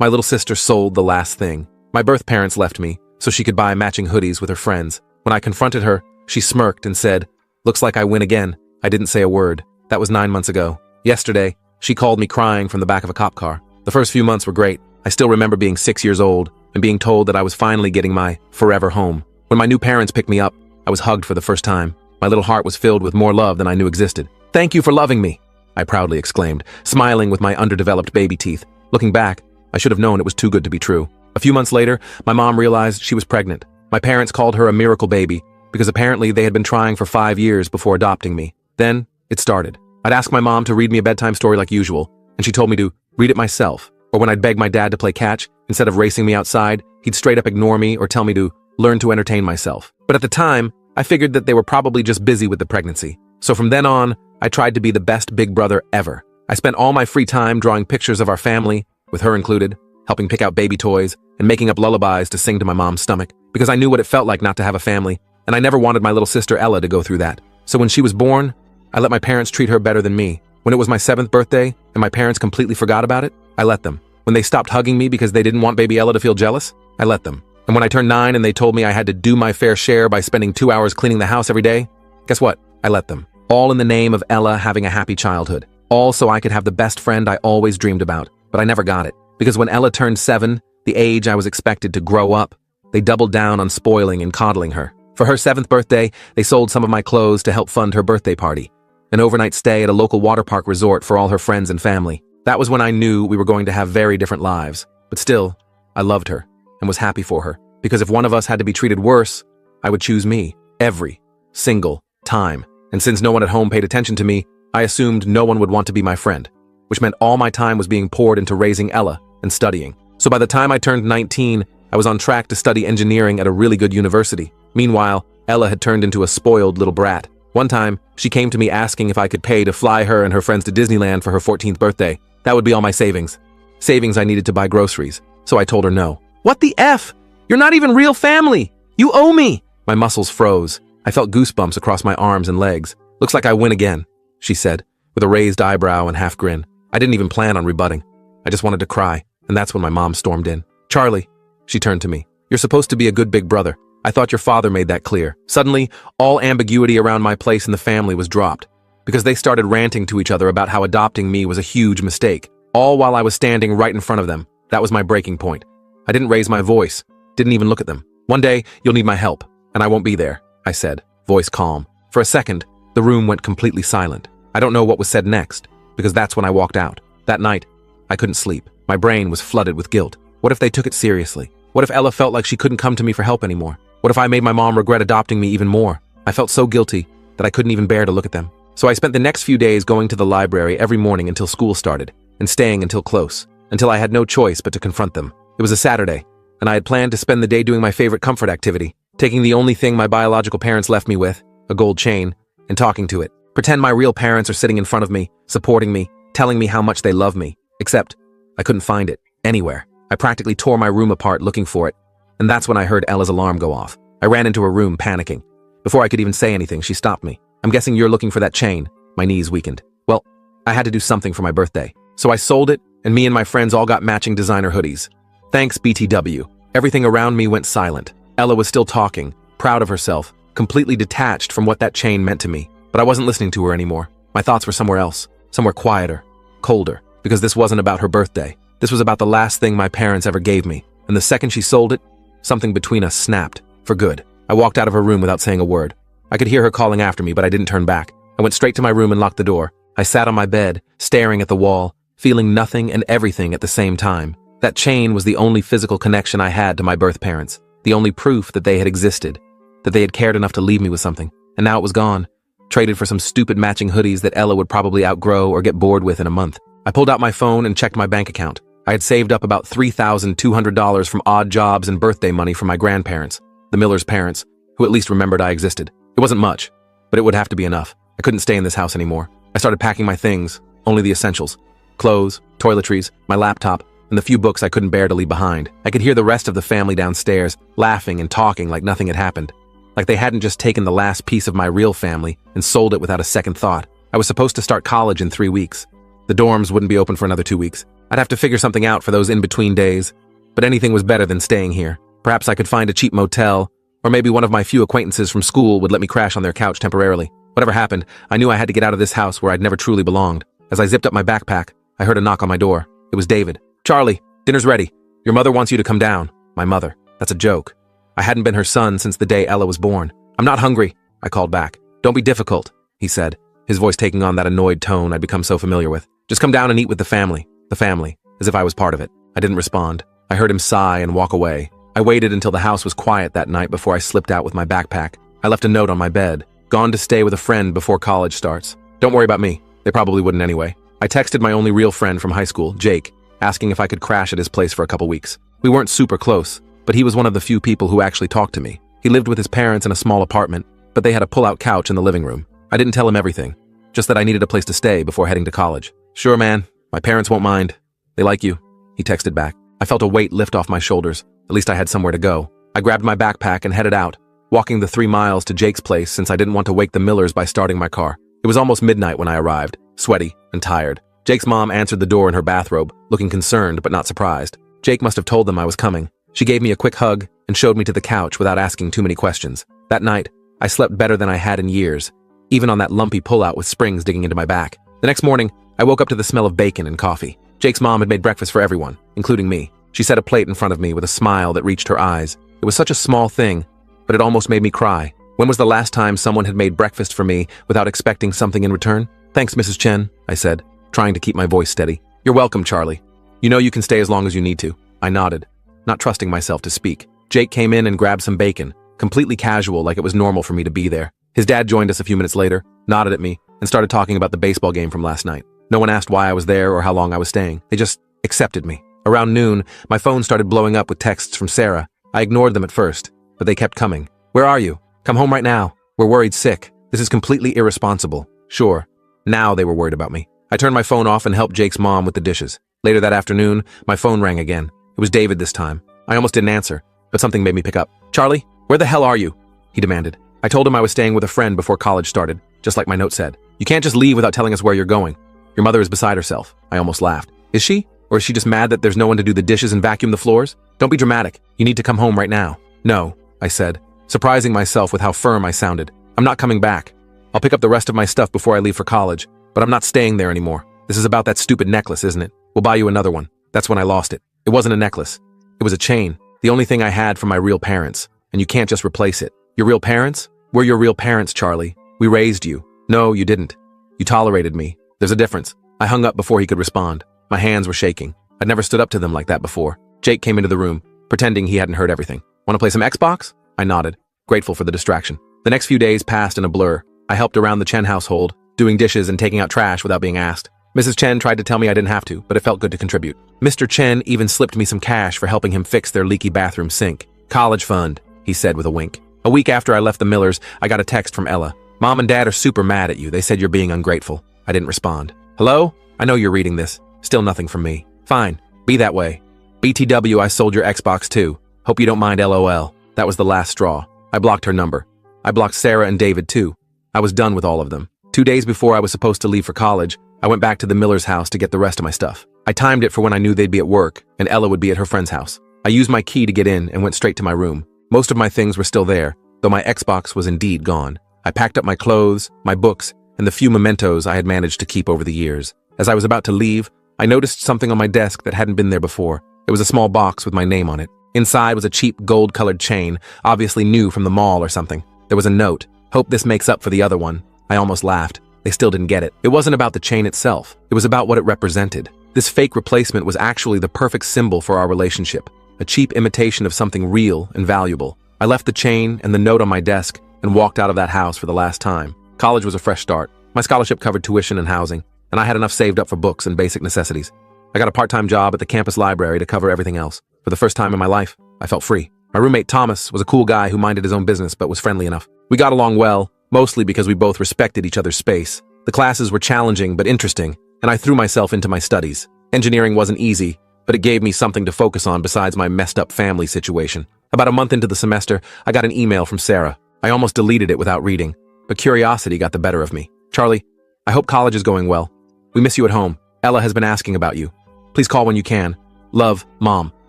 My little sister sold the last thing. My birth parents left me so she could buy matching hoodies with her friends. When I confronted her, she smirked and said, "Looks like I win again." I didn't say a word. That was 9 months ago. Yesterday, she called me crying from the back of a cop car. The first few months were great. I still remember being 6 years old and being told that I was finally getting my forever home. When my new parents picked me up, I was hugged for the first time. My little heart was filled with more love than I knew existed. "Thank you for loving me," I proudly exclaimed, smiling with my underdeveloped baby teeth. Looking back, I should have known it was too good to be true. A few months later, my mom realized she was pregnant. My parents called her a miracle baby because apparently they had been trying for 5 years before adopting me. Then, it started. I'd ask my mom to read me a bedtime story like usual, and she told me to read it myself. Or when I'd beg my dad to play catch, instead of racing me outside, he'd straight up ignore me or tell me to learn to entertain myself. But at the time, I figured that they were probably just busy with the pregnancy. So from then on, I tried to be the best big brother ever. I spent all my free time drawing pictures of our family, with her included, helping pick out baby toys, and making up lullabies to sing to my mom's stomach, because I knew what it felt like not to have a family, and I never wanted my little sister Ella to go through that. So when she was born, I let my parents treat her better than me. When it was my 7th birthday, and my parents completely forgot about it, I let them. When they stopped hugging me because they didn't want baby Ella to feel jealous, I let them. And when I turned 9 and they told me I had to do my fair share by spending 2 hours cleaning the house every day, guess what? I let them. All in the name of Ella having a happy childhood. All so I could have the best friend I always dreamed about. But I never got it. Because when Ella turned 7, the age I was expected to grow up, they doubled down on spoiling and coddling her. For her 7th birthday, they sold some of my clothes to help fund her birthday party. An overnight stay at a local water park resort for all her friends and family. That was when I knew we were going to have very different lives. But still, I loved her and was happy for her. Because if one of us had to be treated worse, I would choose me. Every single time. And since no one at home paid attention to me, I assumed no one would want to be my friend. Which meant all my time was being poured into raising Ella and studying. So by the time I turned 19, I was on track to study engineering at a really good university. Meanwhile, Ella had turned into a spoiled little brat. One time, she came to me asking if I could pay to fly her and her friends to Disneyland for her 14th birthday. That would be all my savings. Savings I needed to buy groceries. So I told her no. "What the F? You're not even real family! You owe me!" My muscles froze. I felt goosebumps across my arms and legs. "Looks like I win again," she said, with a raised eyebrow and half grin. I didn't even plan on rebutting. I just wanted to cry, and that's when my mom stormed in. "Charlie," she turned to me, "you're supposed to be a good big brother. I thought your father made that clear." Suddenly, all ambiguity around my place in the family was dropped, because they started ranting to each other about how adopting me was a huge mistake, all while I was standing right in front of them. That was my breaking point. I didn't raise my voice, didn't even look at them. "One day, you'll need my help, and I won't be there," I said, voice calm. For a second, the room went completely silent. I don't know what was said next, because that's when I walked out. That night, I couldn't sleep. My brain was flooded with guilt. What if they took it seriously? What if Ella felt like she couldn't come to me for help anymore? What if I made my mom regret adopting me even more? I felt so guilty that I couldn't even bear to look at them. So I spent the next few days going to the library every morning until school started, and staying until close, until I had no choice but to confront them. It was a Saturday, and I had planned to spend the day doing my favorite comfort activity, taking the only thing my biological parents left me with, a gold chain, and talking to it. Pretend my real parents are sitting in front of me, supporting me, telling me how much they love me. Except, I couldn't find it, anywhere. I practically tore my room apart looking for it, and that's when I heard Ella's alarm go off. I ran into her room, panicking. Before I could even say anything, she stopped me. "I'm guessing you're looking for that chain." My knees weakened. Well, I had to do something for my birthday. So I sold it, and me and my friends all got matching designer hoodies. Thanks, BTW. Everything around me went silent. Ella was still talking, proud of herself, completely detached from what that chain meant to me. But I wasn't listening to her anymore. My thoughts were somewhere else, somewhere quieter, colder, because this wasn't about her birthday. This was about the last thing my parents ever gave me. And the second she sold it, something between us snapped, for good. I walked out of her room without saying a word. I could hear her calling after me, but I didn't turn back. I went straight to my room and locked the door. I sat on my bed, staring at the wall, feeling nothing and everything at the same time. That chain was the only physical connection I had to my birth parents, the only proof that they had existed, that they had cared enough to leave me with something. And now it was gone, traded for some stupid matching hoodies that Ella would probably outgrow or get bored with in a month. I pulled out my phone and checked my bank account. I had saved up about $3,200 from odd jobs and birthday money from my grandparents, the Miller's parents, who at least remembered I existed. It wasn't much, but it would have to be enough. I couldn't stay in this house anymore. I started packing my things, only the essentials. Clothes, toiletries, my laptop, and the few books I couldn't bear to leave behind. I could hear the rest of the family downstairs, laughing and talking like nothing had happened. Like they hadn't just taken the last piece of my real family and sold it without a second thought. I was supposed to start college in 3 weeks. The dorms wouldn't be open for another 2 weeks. I'd have to figure something out for those in-between days. But anything was better than staying here. Perhaps I could find a cheap motel, or maybe one of my few acquaintances from school would let me crash on their couch temporarily. Whatever happened, I knew I had to get out of this house where I'd never truly belonged. As I zipped up my backpack, I heard a knock on my door. It was David. "Charlie, dinner's ready. Your mother wants you to come down." My mother. That's a joke. I hadn't been her son since the day Ella was born. "I'm not hungry," I called back. "Don't be difficult," he said, his voice taking on that annoyed tone I'd become so familiar with. "Just come down and eat with the family." The family, as if I was part of it. I didn't respond. I heard him sigh and walk away. I waited until the house was quiet that night before I slipped out with my backpack. I left a note on my bed. "Gone to stay with a friend before college starts. Don't worry about me." They probably wouldn't anyway. I texted my only real friend from high school, Jake, asking if I could crash at his place for a couple weeks. We weren't super close, but he was one of the few people who actually talked to me. He lived with his parents in a small apartment, but they had a pull-out couch in the living room. I didn't tell him everything, just that I needed a place to stay before heading to college. "Sure, man. My parents won't mind. They like you," he texted back. I felt a weight lift off my shoulders. At least I had somewhere to go. I grabbed my backpack and headed out, walking the 3 miles to Jake's place since I didn't want to wake the Millers by starting my car. It was almost midnight when I arrived, sweaty and tired. Jake's mom answered the door in her bathrobe, looking concerned but not surprised. Jake must have told them I was coming. She gave me a quick hug and showed me to the couch without asking too many questions. That night, I slept better than I had in years, even on that lumpy pullout with springs digging into my back. The next morning, I woke up to the smell of bacon and coffee. Jake's mom had made breakfast for everyone, including me. She set a plate in front of me with a smile that reached her eyes. It was such a small thing, but it almost made me cry. When was the last time someone had made breakfast for me without expecting something in return? "Thanks, Mrs. Chen," I said, trying to keep my voice steady. "You're welcome, Charlie. You know you can stay as long as you need to." I nodded, not trusting myself to speak. Jake came in and grabbed some bacon, completely casual, like it was normal for me to be there. His dad joined us a few minutes later, nodded at me, and started talking about the baseball game from last night. No one asked why I was there or how long I was staying. They just accepted me. Around noon, my phone started blowing up with texts from Sarah. I ignored them at first, but they kept coming. "Where are you? Come home right now. We're worried sick. This is completely irresponsible." Sure. Now they were worried about me. I turned my phone off and helped Jake's mom with the dishes. Later that afternoon, my phone rang again. It was David this time. I almost didn't answer, but something made me pick up. "Charlie, where the hell are you?" he demanded. I told him I was staying with a friend before college started, just like my note said. "You can't just leave without telling us where you're going. Your mother is beside herself." I almost laughed. "Is she? Or is she just mad that there's no one to do the dishes and vacuum the floors? Don't be dramatic. You need to come home right now." "No," I said, surprising myself with how firm I sounded. "I'm not coming back. I'll pick up the rest of my stuff before I leave for college, but I'm not staying there anymore. This is about that stupid necklace, isn't it? We'll buy you another one." That's when I lost it. It wasn't a necklace. It was a chain, the only thing I had from my real parents, and you can't just replace it. "Your real parents? We're your real parents, Charlie. We raised you." "No, you didn't. You tolerated me. There's a difference." I hung up before he could respond. My hands were shaking. I'd never stood up to them like that before. Jake came into the room, pretending he hadn't heard everything. "Want to play some Xbox?" I nodded, grateful for the distraction. The next few days passed in a blur. I helped around the Chen household, doing dishes and taking out trash without being asked. Mrs. Chen tried to tell me I didn't have to, but it felt good to contribute. Mr. Chen even slipped me some cash for helping him fix their leaky bathroom sink. "College fund," he said with a wink. A week after I left the Millers, I got a text from Ella. "Mom and Dad are super mad at you. They said you're being ungrateful." I didn't respond. "Hello? I know you're reading this. Still nothing from me. Fine. Be that way. BTW, I sold your Xbox too. Hope you don't mind, LOL. That was the last straw. I blocked her number. I blocked Sarah and David too. I was done with all of them. 2 days before I was supposed to leave for college, I went back to the Miller's house to get the rest of my stuff. I timed it for when I knew they'd be at work, and Ella would be at her friend's house. I used my key to get in and went straight to my room. Most of my things were still there, though my Xbox was indeed gone. I packed up my clothes, my books, and the few mementos I had managed to keep over the years. As I was about to leave, I noticed something on my desk that hadn't been there before. It was a small box with my name on it. Inside was a cheap gold-colored chain, obviously new from the mall or something. There was a note. "Hope this makes up for the other one." I almost laughed. They still didn't get it. It wasn't about the chain itself. It was about what it represented. This fake replacement was actually the perfect symbol for our relationship, a cheap imitation of something real and valuable. I left the chain and the note on my desk and walked out of that house for the last time. College was a fresh start. My scholarship covered tuition and housing, and I had enough saved up for books and basic necessities. I got a part-time job at the campus library to cover everything else. For the first time in my life, I felt free. My roommate Thomas was a cool guy who minded his own business but was friendly enough. We got along well, mostly because we both respected each other's space. The classes were challenging but interesting, and I threw myself into my studies. Engineering wasn't easy, but it gave me something to focus on besides my messed-up family situation. About a month into the semester, I got an email from Sarah. I almost deleted it without reading, but curiosity got the better of me. "Charlie, I hope college is going well. We miss you at home. Ella has been asking about you. Please call when you can. Love, Mom.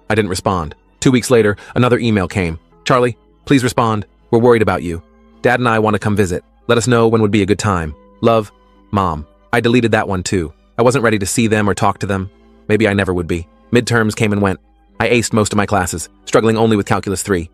I didn't respond. 2 weeks later, another email came. Charlie, please respond. We're worried about you. Dad and I want to come visit. Let us know when would be a good time. Love, Mom. I deleted that one too. I wasn't ready to see them or talk to them. Maybe I never would be. Midterms came and went. I aced most of my classes, struggling only with Calculus 3.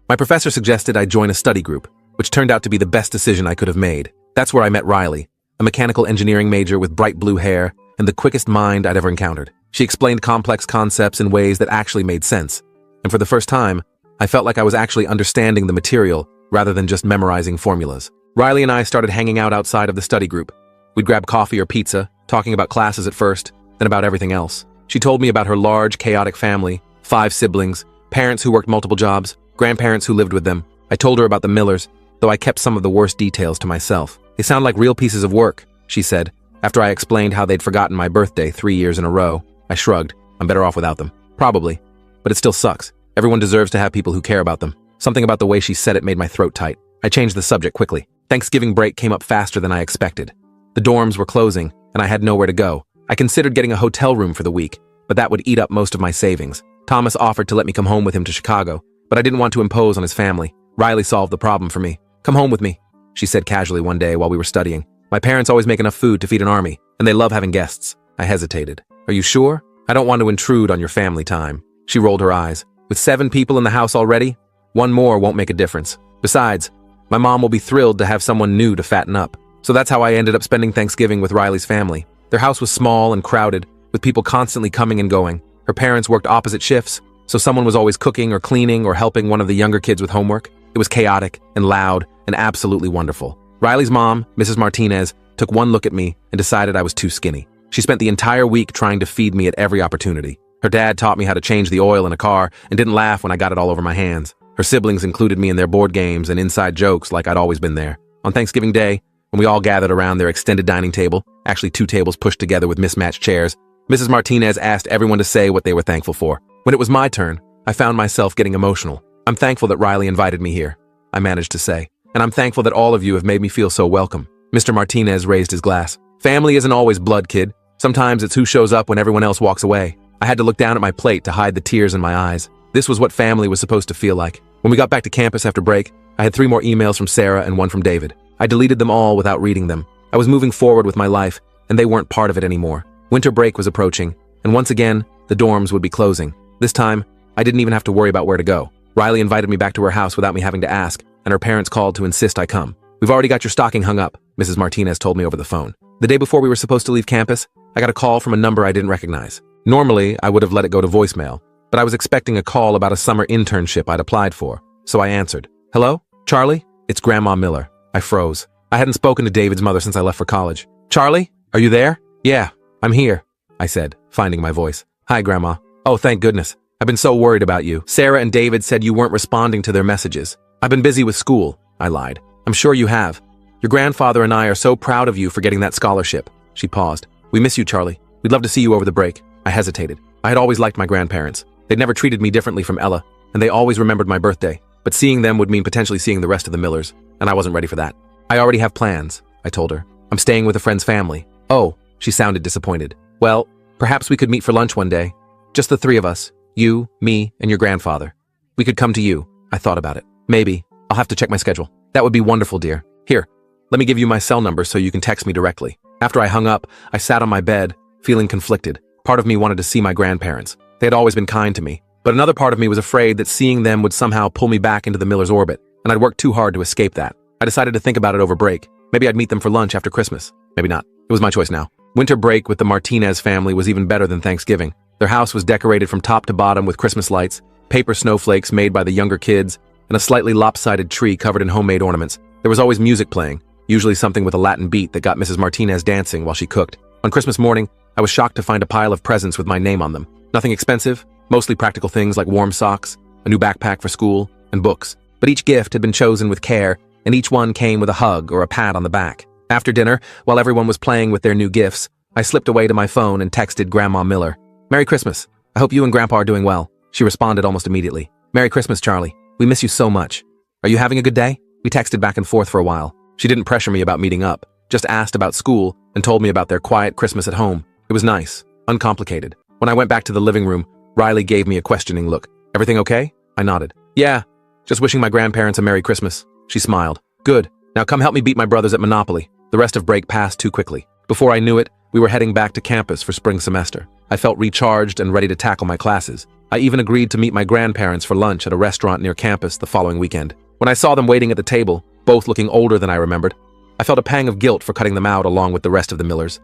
My professor suggested I join a study group, which turned out to be the best decision I could have made. That's where I met Riley, a mechanical engineering major with bright blue hair and the quickest mind I'd ever encountered. She explained complex concepts in ways that actually made sense. And for the first time, I felt like I was actually understanding the material rather than just memorizing formulas. Riley and I started hanging out outside of the study group. We'd grab coffee or pizza, talking about classes at first, then about everything else. She told me about her large, chaotic family, 5 siblings, parents who worked multiple jobs, grandparents who lived with them. I told her about the Millers, though I kept some of the worst details to myself. They sound like real pieces of work, she said, after I explained how they'd forgotten my birthday 3 years in a row. I shrugged. I'm better off without them. Probably. But it still sucks. Everyone deserves to have people who care about them. Something about the way she said it made my throat tight. I changed the subject quickly. Thanksgiving break came up faster than I expected. The dorms were closing, and I had nowhere to go. I considered getting a hotel room for the week, but that would eat up most of my savings. Thomas offered to let me come home with him to Chicago, but I didn't want to impose on his family. Riley solved the problem for me. Come home with me, she said casually one day while we were studying. My parents always make enough food to feed an army, and they love having guests. I hesitated. Are you sure? I don't want to intrude on your family time. She rolled her eyes. With 7 people in the house already, 1 more won't make a difference. Besides, my mom will be thrilled to have someone new to fatten up. So that's how I ended up spending Thanksgiving with Riley's family. Their house was small and crowded, with people constantly coming and going. Her parents worked opposite shifts, so someone was always cooking or cleaning or helping one of the younger kids with homework. It was chaotic and loud and absolutely wonderful. Riley's mom, Mrs. Martinez, took one look at me and decided I was too skinny. She spent the entire week trying to feed me at every opportunity. Her dad taught me how to change the oil in a car and didn't laugh when I got it all over my hands. Her siblings included me in their board games and inside jokes like I'd always been there. On Thanksgiving Day, when we all gathered around their extended dining table, actually 2 tables pushed together with mismatched chairs, Mrs. Martinez asked everyone to say what they were thankful for. When it was my turn, I found myself getting emotional. I'm thankful that Riley invited me here, I managed to say. And I'm thankful that all of you have made me feel so welcome. Mr. Martinez raised his glass. Family isn't always blood, kid. Sometimes it's who shows up when everyone else walks away. I had to look down at my plate to hide the tears in my eyes. This was what family was supposed to feel like. When we got back to campus after break, I had 3 more emails from Sarah and 1 from David. I deleted them all without reading them. I was moving forward with my life, and they weren't part of it anymore. Winter break was approaching, and once again, the dorms would be closing. This time, I didn't even have to worry about where to go. Riley invited me back to her house without me having to ask, and her parents called to insist I come. We've already got your stocking hung up, Mrs. Martinez told me over the phone. The day before we were supposed to leave campus, I got a call from a number I didn't recognize. Normally, I would have let it go to voicemail, but I was expecting a call about a summer internship I'd applied for, so I answered. Hello? Charlie? It's Grandma Miller. I froze. I hadn't spoken to David's mother since I left for college. Charlie? Are you there? Yeah, I'm here, I said, finding my voice. Hi, Grandma. Oh, thank goodness. I've been so worried about you. Sarah and David said you weren't responding to their messages. I've been busy with school, I lied. I'm sure you have. Your grandfather and I are so proud of you for getting that scholarship. She paused. We miss you, Charlie. We'd love to see you over the break. I hesitated. I had always liked my grandparents. They'd never treated me differently from Ella, and they always remembered my birthday. But seeing them would mean potentially seeing the rest of the Millers, and I wasn't ready for that. I already have plans, I told her. I'm staying with a friend's family. Oh, she sounded disappointed. Well, perhaps we could meet for lunch one day. Just the 3 of us. You, me, and your grandfather. We could come to you. I thought about it. Maybe. I'll have to check my schedule. That would be wonderful, dear. Here, let me give you my cell number so you can text me directly. After I hung up, I sat on my bed, feeling conflicted. Part of me wanted to see my grandparents. They had always been kind to me. But another part of me was afraid that seeing them would somehow pull me back into the Millers' orbit, and I'd worked too hard to escape that. I decided to think about it over break. Maybe I'd meet them for lunch after Christmas. Maybe not. It was my choice now. Winter break with the Martinez family was even better than Thanksgiving. Their house was decorated from top to bottom with Christmas lights, paper snowflakes made by the younger kids, and a slightly lopsided tree covered in homemade ornaments. There was always music playing, usually something with a Latin beat that got Mrs. Martinez dancing while she cooked. On Christmas morning, I was shocked to find a pile of presents with my name on them. Nothing expensive, mostly practical things like warm socks, a new backpack for school, and books. But each gift had been chosen with care, and each one came with a hug or a pat on the back. After dinner, while everyone was playing with their new gifts, I slipped away to my phone and texted Grandma Miller. Merry Christmas. I hope you and Grandpa are doing well. She responded almost immediately. Merry Christmas, Charlie. We miss you so much. Are you having a good day? We texted back and forth for a while. She didn't pressure me about meeting up, just asked about school and told me about their quiet Christmas at home. It was nice, uncomplicated. When I went back to the living room, Riley gave me a questioning look. Everything okay? I nodded. Yeah, just wishing my grandparents a Merry Christmas. She smiled. Good. Now come help me beat my brothers at Monopoly. The rest of break passed too quickly. Before I knew it, we were heading back to campus for spring semester. I felt recharged and ready to tackle my classes. I even agreed to meet my grandparents for lunch at a restaurant near campus the following weekend. When I saw them waiting at the table, both looking older than I remembered, I felt a pang of guilt for cutting them out along with the rest of the Millers.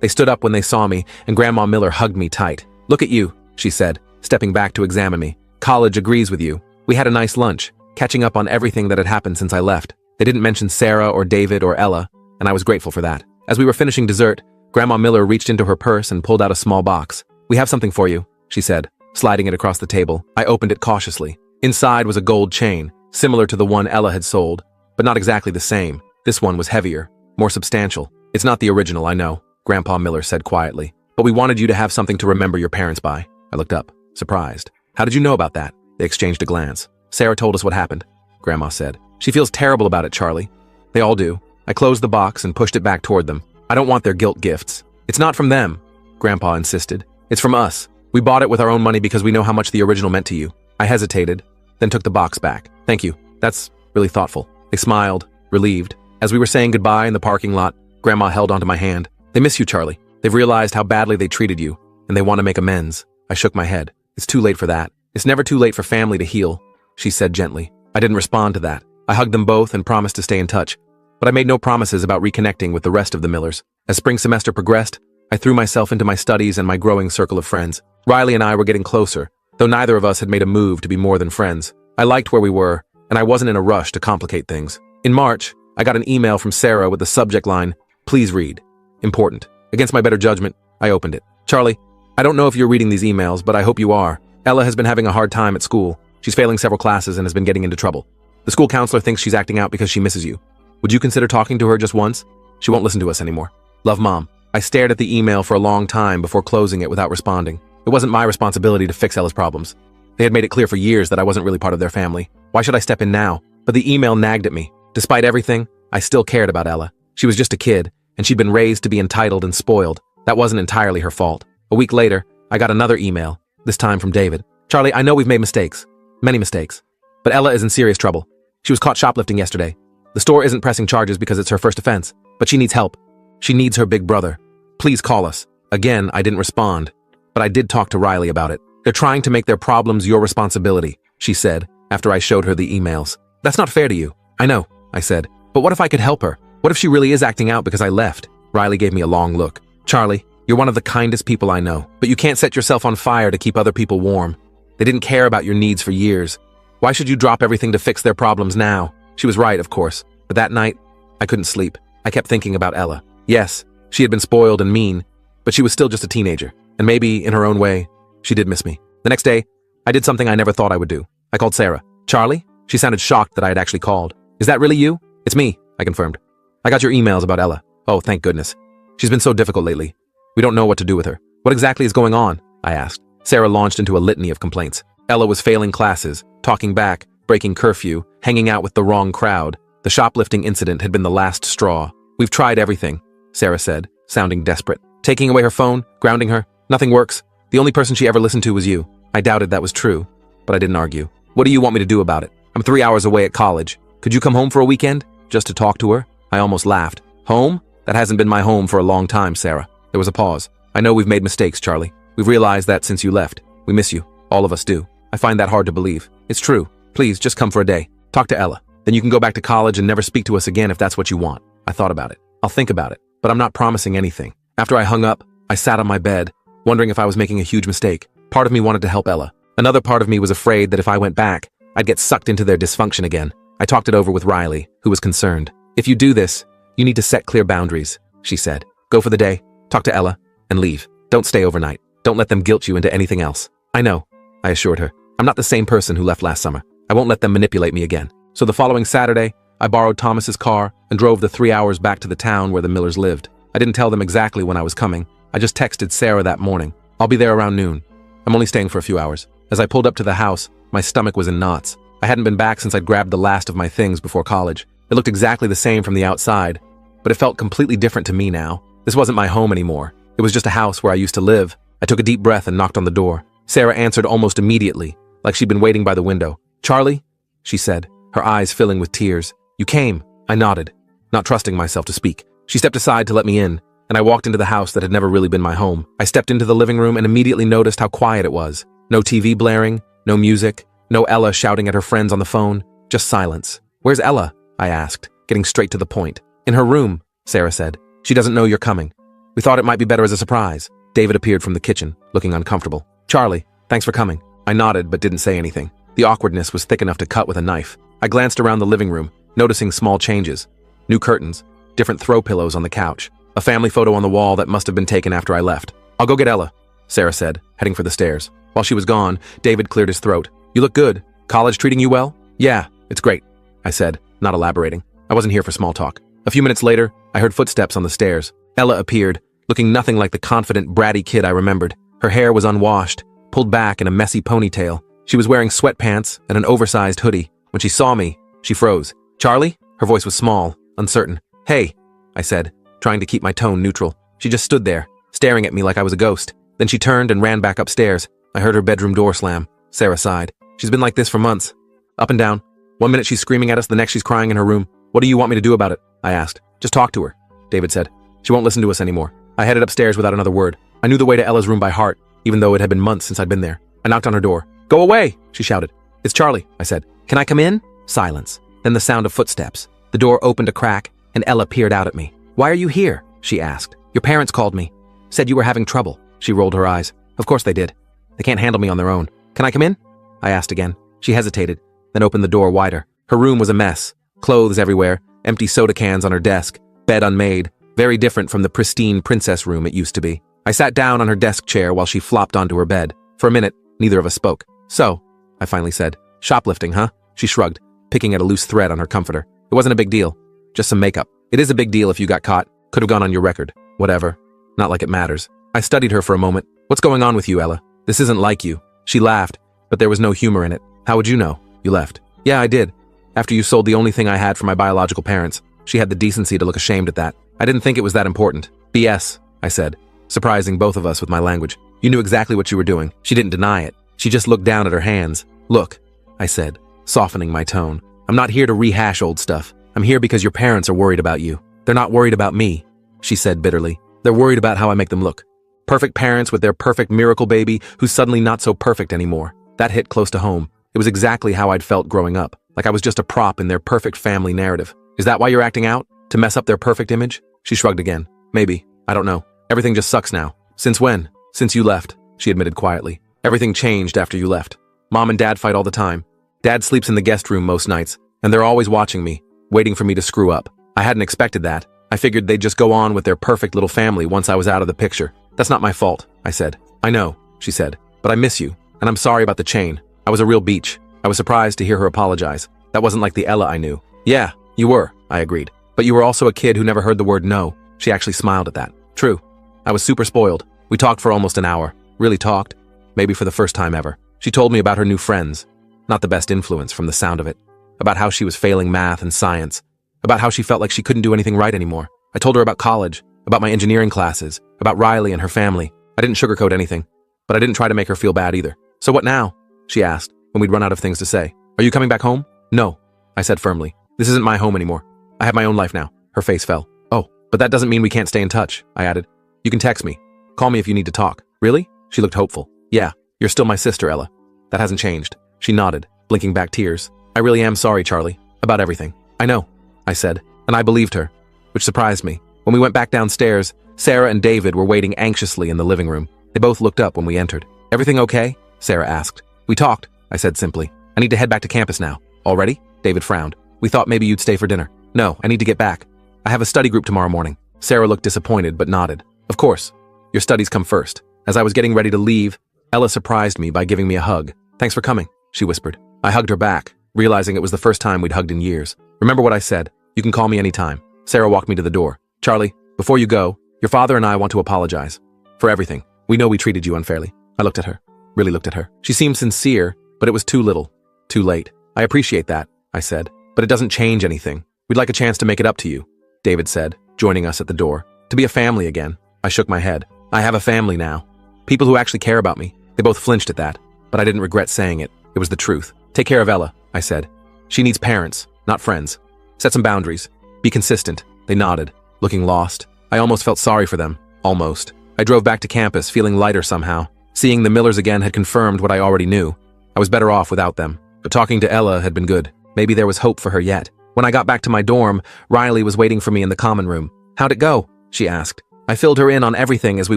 They stood up when they saw me, and Grandma Miller hugged me tight. Look at you, she said, stepping back to examine me. College agrees with you. We had a nice lunch, catching up on everything that had happened since I left. They didn't mention Sarah or David or Ella, and I was grateful for that. As we were finishing dessert, Grandma Miller reached into her purse and pulled out a small box. We have something for you, she said, sliding it across the table. I opened it cautiously. Inside was a gold chain, similar to the one Ella had sold, but not exactly the same. This one was heavier, more substantial. It's not the original, I know, Grandpa Miller said quietly, but we wanted you to have something to remember your parents by. I looked up, surprised. How did you know about that? They exchanged a glance. Sarah told us what happened, Grandma said. She feels terrible about it, Charlie. They all do. I closed the box and pushed it back toward them. I don't want their guilt gifts. It's not from them, Grandpa insisted. It's from us. We bought it with our own money because we know how much the original meant to you. I hesitated, then took the box back. Thank you. That's really thoughtful. They smiled, relieved. As we were saying goodbye in the parking lot, Grandma held onto my hand. They miss you, Charlie. They've realized how badly they treated you, and they want to make amends. I shook my head. It's too late for that. It's never too late for family to heal, she said gently. I didn't respond to that. I hugged them both and promised to stay in touch, but I made no promises about reconnecting with the rest of the Millers. As spring semester progressed, I threw myself into my studies and my growing circle of friends. Riley and I were getting closer, though neither of us had made a move to be more than friends. I liked where we were, and I wasn't in a rush to complicate things. In March, I got an email from Sarah with the subject line, "Please read. Important." Against my better judgment, I opened it. Charlie, I don't know if you're reading these emails, but I hope you are. Ella has been having a hard time at school. She's failing several classes and has been getting into trouble. The school counselor thinks she's acting out because she misses you. Would you consider talking to her just once? She won't listen to us anymore. Love, Mom. I stared at the email for a long time before closing it without responding. It wasn't my responsibility to fix Ella's problems. They had made it clear for years that I wasn't really part of their family. Why should I step in now? But the email nagged at me. Despite everything, I still cared about Ella. She was just a kid, and she'd been raised to be entitled and spoiled. That wasn't entirely her fault. A week later, I got another email, this time from David. Charlie, I know we've made mistakes. Many mistakes. But Ella is in serious trouble. She was caught shoplifting yesterday. The store isn't pressing charges because it's her first offense, but she needs help. She needs her big brother. Please call us. Again, I didn't respond, but I did talk to Riley about it. They're trying to make their problems your responsibility, she said, after I showed her the emails. That's not fair to you. I know, I said. But what if I could help her? What if she really is acting out because I left? Riley gave me a long look. Charlie, you're one of the kindest people I know, but you can't set yourself on fire to keep other people warm. They didn't care about your needs for years. Why should you drop everything to fix their problems now? She was right, of course, but that night, I couldn't sleep. I kept thinking about Ella. Yes, she had been spoiled and mean, but she was still just a teenager, and maybe, in her own way, she did miss me. The next day, I did something I never thought I would do. I called Sarah. Charlie? She sounded shocked that I had actually called. Is that really you? It's me, I confirmed. I got your emails about Ella. Oh, thank goodness. She's been so difficult lately. We don't know what to do with her. What exactly is going on? I asked. Sarah launched into a litany of complaints. Ella was failing classes, talking back, breaking curfew, hanging out with the wrong crowd. The shoplifting incident had been the last straw. We've tried everything, Sarah said, sounding desperate. Taking away her phone, grounding her, nothing works. The only person she ever listened to was you. I doubted that was true, but I didn't argue. What do you want me to do about it? I'm 3 hours away at college. Could you come home for a weekend? Just to talk to her? I almost laughed. Home? That hasn't been my home for a long time, Sarah. There was a pause. I know we've made mistakes, Charlie. We've realized that since you left. We miss you. All of us do. I find that hard to believe. It's true. Please, just come for a day. Talk to Ella. Then you can go back to college and never speak to us again if that's what you want. I thought about it. I'll think about it, but I'm not promising anything. After I hung up, I sat on my bed, wondering if I was making a huge mistake. Part of me wanted to help Ella. Another part of me was afraid that if I went back, I'd get sucked into their dysfunction again. I talked it over with Riley, who was concerned. If you do this, you need to set clear boundaries, she said. Go for the day, talk to Ella, and leave. Don't stay overnight. Don't let them guilt you into anything else. I know, I assured her. I'm not the same person who left last summer. I won't let them manipulate me again. So the following Saturday, I borrowed Thomas's car and drove the 3 hours back to the town where the Millers lived. I didn't tell them exactly when I was coming. I just texted Sarah that morning. I'll be there around noon. I'm only staying for a few hours. As I pulled up to the house, my stomach was in knots. I hadn't been back since I'd grabbed the last of my things before college. It looked exactly the same from the outside, but it felt completely different to me now. This wasn't my home anymore. It was just a house where I used to live. I took a deep breath and knocked on the door. Sarah answered almost immediately, like she'd been waiting by the window. "Charlie?" she said, her eyes filling with tears. "You came." I nodded, not trusting myself to speak. She stepped aside to let me in, and I walked into the house that had never really been my home. I stepped into the living room and immediately noticed how quiet it was. No TV blaring, no music, no Ella shouting at her friends on the phone, just silence. "Where's Ella?" I asked, getting straight to the point. "In her room," Sarah said. "She doesn't know you're coming. We thought it might be better as a surprise." David appeared from the kitchen, looking uncomfortable. "Charlie, thanks for coming." I nodded but didn't say anything. The awkwardness was thick enough to cut with a knife. I glanced around the living room, noticing small changes. New curtains, different throw pillows on the couch, a family photo on the wall that must have been taken after I left. "I'll go get Ella," Sarah said, heading for the stairs. While she was gone, David cleared his throat. "You look good. College treating you well?" "Yeah, it's great," I said, not elaborating. I wasn't here for small talk. A few minutes later, I heard footsteps on the stairs. Ella appeared, looking nothing like the confident, bratty kid I remembered. Her hair was unwashed, pulled back in a messy ponytail. She was wearing sweatpants and an oversized hoodie. When she saw me, she froze. "Charlie?" Her voice was small, uncertain. "Hey," I said, trying to keep my tone neutral. She just stood there, staring at me like I was a ghost. Then she turned and ran back upstairs. I heard her bedroom door slam. Sarah sighed. "She's been like this for months. Up and down. One minute she's screaming at us, the next she's crying in her room. What do you want me to do about it?" I asked. "Just talk to her," David said. "She won't listen to us anymore." I headed upstairs without another word. I knew the way to Ella's room by heart, even though it had been months since I'd been there. I knocked on her door. "Go away," she shouted. "It's Charlie," I said. "Can I come in?" Silence. Then the sound of footsteps. The door opened a crack, and Ella peered out at me. "Why are you here?" she asked. "Your parents called me. Said you were having trouble." She rolled her eyes. "Of course they did. They can't handle me on their own. Can I come in?" I asked again. She hesitated, then opened the door wider. Her room was a mess. Clothes everywhere, empty soda cans on her desk, bed unmade, very different from the pristine princess room it used to be. I sat down on her desk chair while she flopped onto her bed. For a minute, neither of us spoke. "So," I finally said, "shoplifting, huh?" She shrugged, picking at a loose thread on her comforter. "It wasn't a big deal. Just some makeup. It is a big deal if you got caught. Could have gone on your record. Whatever. Not like it matters." I studied her for a moment. "What's going on with you, Ella? This isn't like you." She laughed, but there was no humor in it. "How would you know? You left." "Yeah, I did. After you sold the only thing I had for my biological parents." She had the decency to look ashamed at that. "I didn't think it was that important." "BS," I said, surprising both of us with my language. "You knew exactly what you were doing." She didn't deny it. She just looked down at her hands. "Look," I said, softening my tone. "I'm not here to rehash old stuff. I'm here because your parents are worried about you. They're not worried about me," she said bitterly. "They're worried about how I make them look. Perfect parents with their perfect miracle baby who's suddenly not so perfect anymore." That hit close to home. It was exactly how I'd felt growing up, like I was just a prop in their perfect family narrative. "Is that why you're acting out? To mess up their perfect image?" She shrugged again. "Maybe. I don't know. Everything just sucks now." "Since when?" "Since you left," she admitted quietly. "Everything changed after you left. Mom and Dad fight all the time. Dad sleeps in the guest room most nights, and they're always watching me, waiting for me to screw up. I hadn't expected that. I figured they'd just go on with their perfect little family once I was out of the picture. That's not my fault," I said. "I know," she said, "but I miss you, and I'm sorry about the chain. I was a real beach." I was surprised to hear her apologize. That wasn't like the Ella I knew. "Yeah, you were," I agreed. "But you were also a kid who never heard the word no." She actually smiled at that. "True. I was super spoiled. We talked for almost an hour. Really talked. Maybe for the first time ever. She told me about her new friends. Not the best influence from the sound of it. About how she was failing math and science. About how she felt like she couldn't do anything right anymore. I told her about college, about my engineering classes, about Riley and her family. I didn't sugarcoat anything, but I didn't try to make her feel bad either. "So what now?" she asked, when we'd run out of things to say. "Are you coming back home?" "No," I said firmly. "This isn't my home anymore. I have my own life now." Her face fell. "Oh, but that doesn't mean we can't stay in touch," I added. "You can text me. Call me if you need to talk." "Really?" She looked hopeful. "Yeah, you're still my sister, Ella. That hasn't changed." She nodded, blinking back tears. "I really am sorry, Charlie, about everything." "I know," I said, and I believed her, which surprised me. When we went back downstairs, Sarah and David were waiting anxiously in the living room. They both looked up when we entered. "Everything okay?" Sarah asked. "We talked," I said simply. "I need to head back to campus now." "Already?" David frowned. "We thought maybe you'd stay for dinner." "No, I need to get back. I have a study group tomorrow morning." Sarah looked disappointed but nodded. "Of course. Your studies come first." As I was getting ready to leave, Ella surprised me by giving me a hug. "Thanks for coming," she whispered. I hugged her back, realizing it was the first time we'd hugged in years. "Remember what I said. You can call me anytime." Sarah walked me to the door. "Charlie, before you go, your father and I want to apologize. For everything. We know we treated you unfairly." I looked at her. Really looked at her. She seemed sincere, but it was too little. Too late. "I appreciate that," I said, "but it doesn't change anything. We'd like a chance to make it up to you," David said, joining us at the door. "To be a family again." I shook my head. I have a family now. People who actually care about me. They both flinched at that, but I didn't regret saying it. It was the truth. Take care of Ella, I said. She needs parents, not friends. Set some boundaries. Be consistent. They nodded, looking lost. I almost felt sorry for them. Almost. I drove back to campus, feeling lighter somehow. Seeing the Millers again had confirmed what I already knew. I was better off without them. But talking to Ella had been good. Maybe there was hope for her yet. When I got back to my dorm, Riley was waiting for me in the common room. "How'd it go?" she asked. I filled her in on everything as we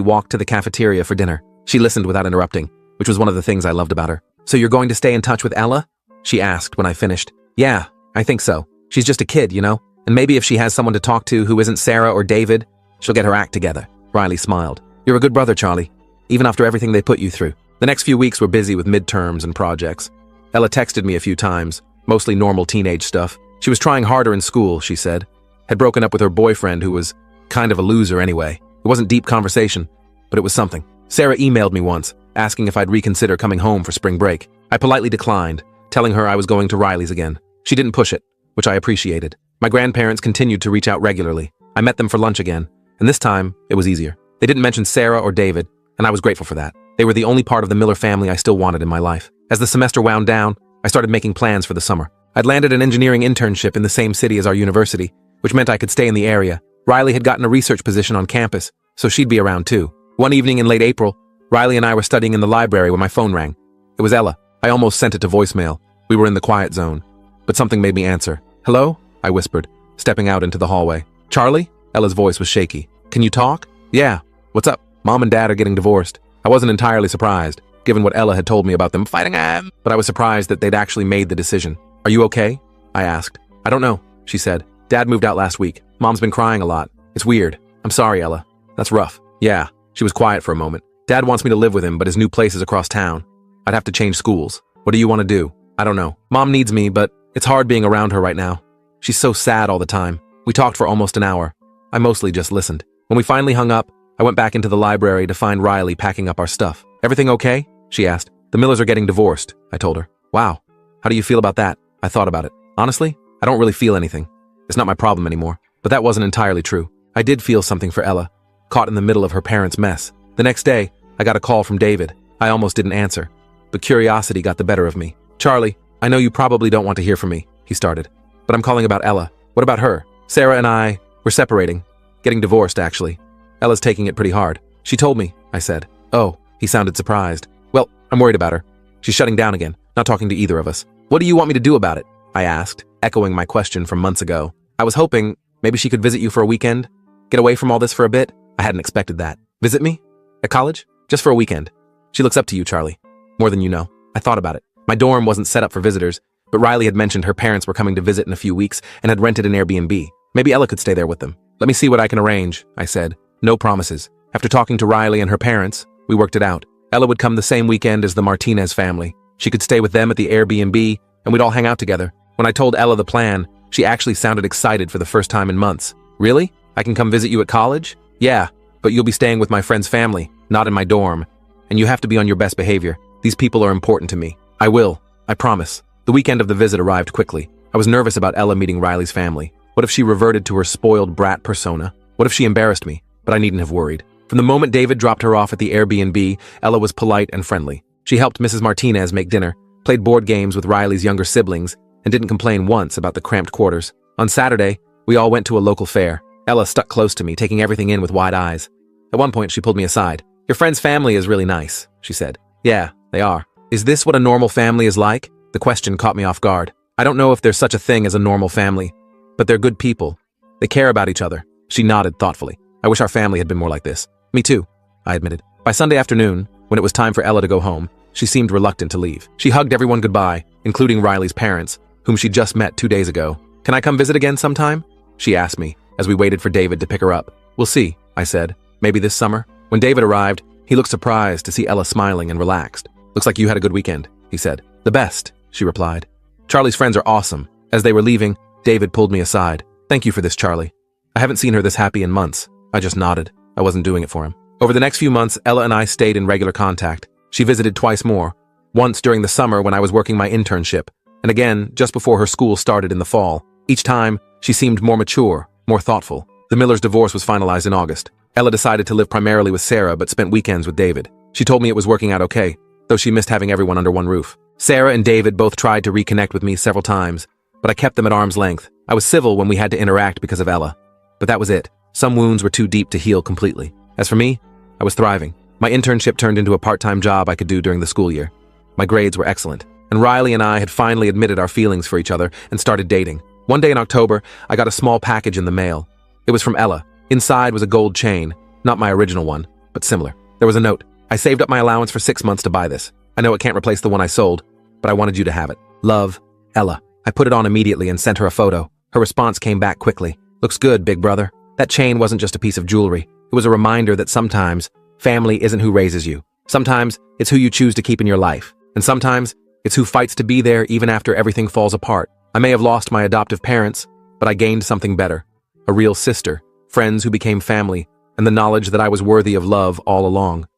walked to the cafeteria for dinner. She listened without interrupting, which was one of the things I loved about her. "So you're going to stay in touch with Ella?" she asked when I finished. "Yeah, I think so. She's just a kid, you know? And maybe if she has someone to talk to who isn't Sarah or David, she'll get her act together." Riley smiled. "You're a good brother, Charlie, even after everything they put you through." The next few weeks were busy with midterms and projects. Ella texted me a few times, mostly normal teenage stuff. She was trying harder in school, she said. Had broken up with her boyfriend, who was kind of a loser anyway. It wasn't deep conversation, but it was something. Sarah emailed me once, asking if I'd reconsider coming home for spring break. I politely declined, telling her I was going to Riley's again. She didn't push it, which I appreciated. My grandparents continued to reach out regularly. I met them for lunch again, and this time, it was easier. They didn't mention Sarah or David, and I was grateful for that. They were the only part of the Miller family I still wanted in my life. As the semester wound down, I started making plans for the summer. I'd landed an engineering internship in the same city as our university, which meant I could stay in the area. Riley had gotten a research position on campus, so she'd be around too. One evening in late April, Riley and I were studying in the library when my phone rang. It was Ella. I almost sent it to voicemail. We were in the quiet zone. But something made me answer. "Hello?" I whispered, stepping out into the hallway. "Charlie?" Ella's voice was shaky. "Can you talk?" "Yeah. What's up?" "Mom and Dad are getting divorced." I wasn't entirely surprised, given what Ella had told me about them fighting, but I was surprised that they'd actually made the decision. "Are you okay?" I asked. "I don't know," she said. "Dad moved out last week. Mom's been crying a lot. It's weird. I'm sorry, Ella. That's rough." "Yeah." She was quiet for a moment. "Dad wants me to live with him, but his new place is across town. I'd have to change schools. What do you want to do?" "I don't know. Mom needs me, but it's hard being around her right now. She's so sad all the time." We talked for almost an hour. I mostly just listened. When we finally hung up, I went back into the library to find Riley packing up our stuff. "Everything okay?" she asked. "The Millers are getting divorced," I told her. "Wow. How do you feel about that?" I thought about it. Honestly, I don't really feel anything. It's not my problem anymore. But that wasn't entirely true. I did feel something for Ella, caught in the middle of her parents' mess. The next day, I got a call from David. I almost didn't answer, but curiosity got the better of me. "Charlie, I know you probably don't want to hear from me," he started, "but I'm calling about Ella. What about her? Sarah and I, we're separating. Getting divorced, actually. Ella's taking it pretty hard." "She told me," I said. "Oh," he sounded surprised. "Well, I'm worried about her. She's shutting down again, not talking to either of us." "What do you want me to do about it?" I asked, echoing my question from months ago. I was hoping maybe she could visit you for a weekend, get away from all this for a bit. I hadn't expected that. "Visit me? At college? Just for a weekend. She looks up to you, Charlie. More than you know." I thought about it. My dorm wasn't set up for visitors, but Riley had mentioned her parents were coming to visit in a few weeks and had rented an Airbnb. Maybe Ella could stay there with them. "Let me see what I can arrange," I said. No promises. After talking to Riley and her parents, we worked it out. Ella would come the same weekend as the Martinez family. She could stay with them at the Airbnb, and we'd all hang out together. When I told Ella the plan, she actually sounded excited for the first time in months. "Really? I can come visit you at college?" "Yeah, but you'll be staying with my friend's family, not in my dorm. And you have to be on your best behavior. These people are important to me." "I will. I promise." The weekend of the visit arrived quickly. I was nervous about Ella meeting Riley's family. What if she reverted to her spoiled brat persona? What if she embarrassed me? But I needn't have worried. From the moment David dropped her off at the Airbnb, Ella was polite and friendly. She helped Mrs. Martinez make dinner, played board games with Riley's younger siblings, and didn't complain once about the cramped quarters. On Saturday, we all went to a local fair. Ella stuck close to me, taking everything in with wide eyes. At one point, she pulled me aside. "Your friend's family is really nice," she said. "Yeah, they are." "Is this what a normal family is like?" The question caught me off guard. I don't know if there's such a thing as a normal family, but they're good people. They care about each other. She nodded thoughtfully. "I wish our family had been more like this." "Me too," I admitted. By Sunday afternoon, when it was time for Ella to go home, she seemed reluctant to leave. She hugged everyone goodbye, including Riley's parents, whom she just met 2 days ago. "Can I come visit again sometime?" she asked me, as we waited for David to pick her up. "We'll see," I said. "Maybe this summer?" When David arrived, he looked surprised to see Ella smiling and relaxed. "Looks like you had a good weekend," he said. "The best," she replied. "Charlie's friends are awesome." As they were leaving, David pulled me aside. "Thank you for this, Charlie. I haven't seen her this happy in months." I just nodded. I wasn't doing it for him. Over the next few months, Ella and I stayed in regular contact. She visited twice more, once during the summer when I was working my internship, and again just before her school started in the fall. Each time, she seemed more mature, more thoughtful. The Millers' divorce was finalized in August. Ella decided to live primarily with Sarah but spent weekends with David. She told me it was working out okay, though she missed having everyone under one roof. Sarah and David both tried to reconnect with me several times, but I kept them at arm's length. I was civil when we had to interact because of Ella. But that was it. Some wounds were too deep to heal completely. As for me, I was thriving. My internship turned into a part-time job I could do during the school year. My grades were excellent, and Riley and I had finally admitted our feelings for each other and started dating. One day in October, I got a small package in the mail. It was from Ella. Inside was a gold chain, not my original one, but similar. There was a note. I saved up my allowance for 6 months to buy this. I know it can't replace the one I sold, but I wanted you to have it. Love, Ella. I put it on immediately and sent her a photo. Her response came back quickly. Looks good, big brother. That chain wasn't just a piece of jewelry. It was a reminder that sometimes family isn't who raises you. Sometimes it's who you choose to keep in your life. And sometimes it's who fights to be there even after everything falls apart. I may have lost my adoptive parents, but I gained something better. A real sister, friends who became family, and the knowledge that I was worthy of love all along.